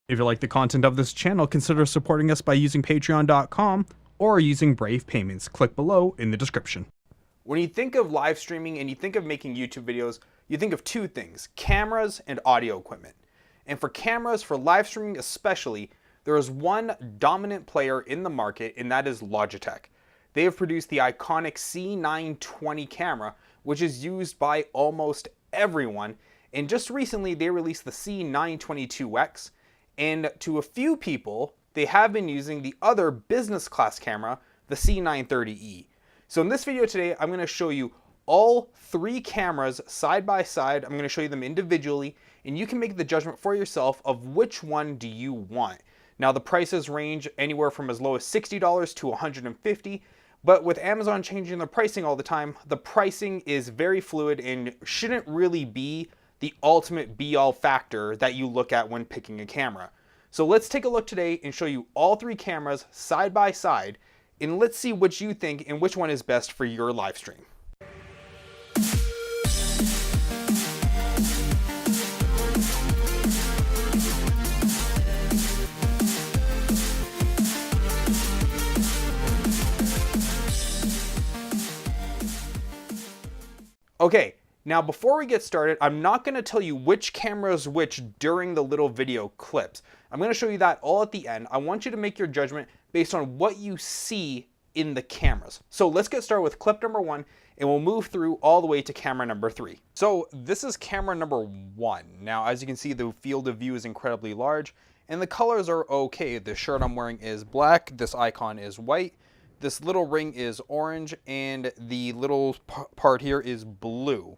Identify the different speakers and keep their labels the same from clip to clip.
Speaker 1: If you like the content of this channel, consider supporting us by using patreon.com or using Brave Payments. Click below in the description.
Speaker 2: When you think of live streaming and you think of making YouTube videos, you think of two things: cameras and audio equipment. And for cameras, for live streaming especially, there is one dominant player in the market, and that is Logitech. They have produced the iconic C920 camera, which is used by almost everyone. And just recently, they released the C922x. And to a few people, they have been using the other business class camera, the c930e. So in this video today, I'm going to show you all three cameras side by side. I'm going to show you them individually, and you can make the judgment for yourself of which one do you want. Now the prices range anywhere from as low as $60 to $150, but with Amazon changing their pricing all the time, the pricing is very fluid and shouldn't really be the ultimate be-all factor that you look at when picking a camera. So let's take a look today and show you all three cameras side by side, and let's see what you think and which one is best for your live stream. Okay, now before we get started, I'm not going to tell you which camera is which during the little video clips. I'm going to show you that all at the end. I want you to make your judgment based on what you see in the cameras. So let's get started with clip number one, and we'll move through all the way to camera number three. So this is camera number one. Now, as you can see, the field of view is incredibly large, and the colors are okay. The shirt I'm wearing is black, this icon is white, this little ring is orange, and the little part here is blue.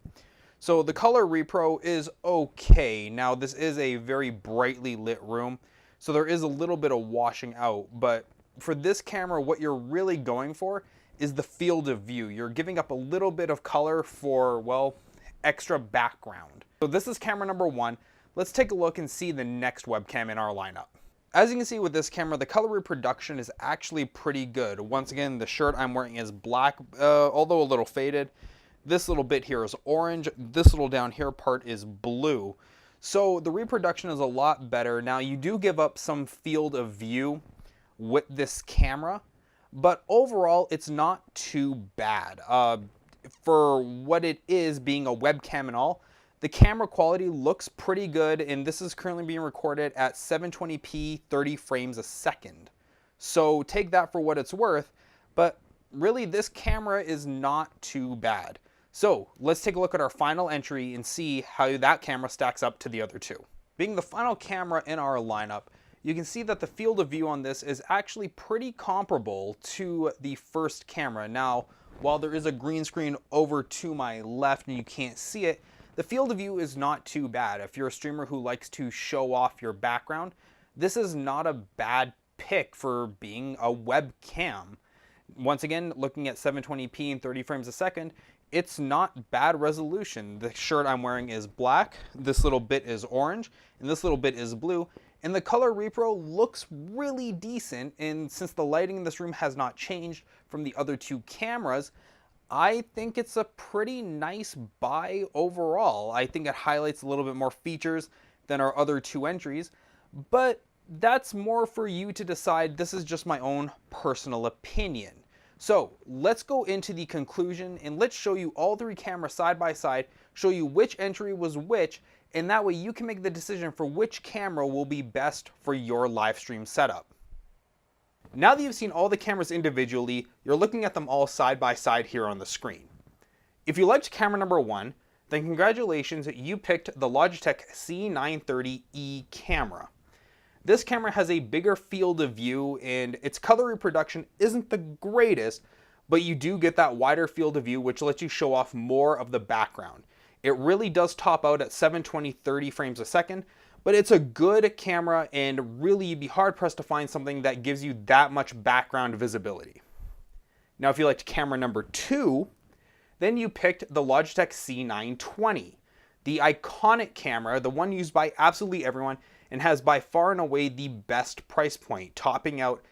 Speaker 2: So the color repro is okay. Now this is a very brightly lit room, so there is a little bit of washing out, but for this camera, what you're really going for is the field of view. You're giving up a little bit of color for, well, extra background. So this is camera number one. Let's take a look and see the next webcam in our lineup. As you can see with this camera, the color reproduction is actually pretty good. Once again, the shirt I'm wearing is black, although a little faded. This little bit here is orange. This little down here part is blue. So the reproduction is a lot better. Now you do give up some field of view with this camera, but overall it's not too bad. For what it is, being a webcam and all, the camera quality looks pretty good, and this is currently being recorded at 720p 30 frames a second. So take that for what it's worth, but really this camera is not too bad. So let's take a look at our final entry and see how that camera stacks up to the other two. Being the final camera in our lineup, you can see that the field of view on this is actually pretty comparable to the first camera. Now, while there is a green screen over to my left and you can't see it, the field of view is not too bad. If you're a streamer who likes to show off your background, this is not a bad pick for being a webcam. Once again, looking at 720p and 30 frames a second, it's not bad resolution. The shirt I'm wearing is black, this little bit is orange, and this little bit is blue, and the color repro looks really decent. And since the lighting in this room has not changed from the other two cameras, I think it's a pretty nice buy overall. I think it highlights a little bit more features than our other two entries, but that's more for you to decide. This is just my own personal opinion. So let's go into the conclusion and let's show you all three cameras side by side, show you which entry was which, and that way you can make the decision for which camera will be best for your live stream setup. Now that you've seen all the cameras individually, you're looking at them all side by side here on the screen. If you liked camera number one, then congratulations, you picked the Logitech C930e camera. This camera has a bigger field of view and its color reproduction isn't the greatest, but you do get that wider field of view which lets you show off more of the background. It really does top out at 720 30 frames a second, but it's a good camera, and really you'd be hard pressed to find something that gives you that much background visibility. Now if you liked camera number two, then you picked the Logitech C920, the iconic camera, the one used by absolutely everyone, and has by far and away the best price point, topping out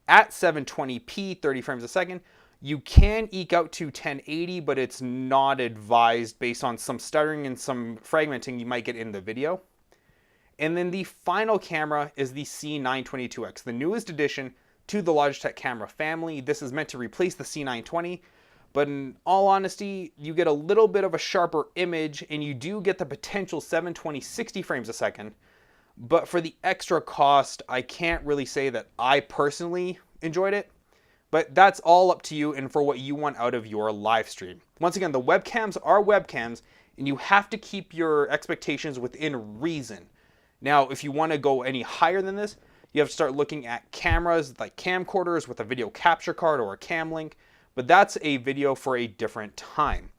Speaker 2: at 720p 30 frames a second. You can eke out to 1080, but it's not advised based on some stuttering and some fragmenting you might get in the video. And then the final camera is the C922x, the newest addition to the Logitech camera family. This is meant to replace the C920, but in all honesty, you get a little bit of a sharper image and you do get the potential 720 60 frames a second. But for the extra cost, I can't really say that I personally enjoyed it. But that's all up to you and for what you want out of your live stream. Once again, the webcams are webcams and you have to keep your expectations within reason. Now, if you want to go any higher than this, you have to start looking at cameras like camcorders with a video capture card or a cam link, but that's a video for a different time.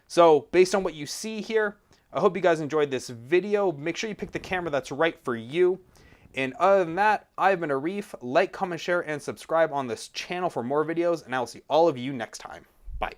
Speaker 2: So based on what you see here, I hope you guys enjoyed this video. Make sure you pick the camera that's right for you. And other than that, I've been Arif. Like, comment, share, and subscribe on this channel for more videos, and I will see all of you next time. Bye.